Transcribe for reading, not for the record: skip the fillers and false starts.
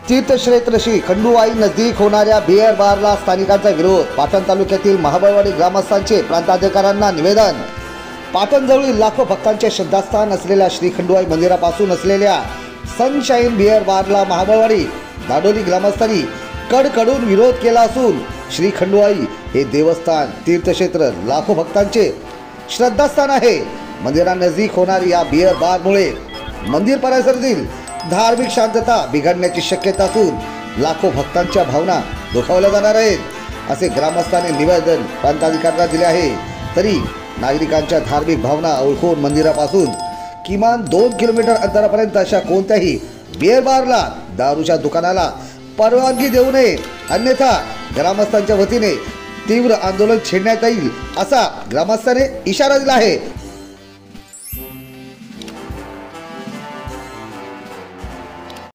तीर्थक्षेत्र श्री खंडूबाई नजदीक होणाऱ्या बिअर बारला स्थानिकांचा विरोध। पाटण तालुक्यातील महाबळवाडी ग्रामस्थांचे प्रांताधिकाऱ्यांना निवेदन। पाटणजवळील लाखो भक्तांचे श्रद्धास्थान असलेल्या श्री खंडूबाई मंदिरापासून असलेल्या सनशाईन बिअर बारला महाबळवाडी दाडोली ग्रामस्थांनी कडकडून विरोध केला असून श्री खंडूबाई हे देवस्थान तीर्थक्षेत्र लाखो भक्तांचे श्रद्धास्थान आहे। मंदिरानजीक होणारी या बिअर बारमुळे मंदिर परिसरातील धार्मिक शांतता बिघडण्याची शक्यता असून लाखो भक्तांच्या भावना दुखावल्या जाणार आहेत असे ग्रामस्थांनी निवेदन प्रांताधिकाऱ्यांना दिले आहे। तरी नागरिकांच्या धार्मिक भावना ओळखून मंदिरापासून किमान 2 किलोमीटर अंतरापर्यंत अशा कोणत्याही बिअर बारला दारूच्या दुकानाला परवानगी देऊ नये, अन्यथा ग्रामस्थांच्या वतीने तीव्र आंदोलन छेडण्यात येईल असा ग्रामस्थांनी इशारा दिला आहे।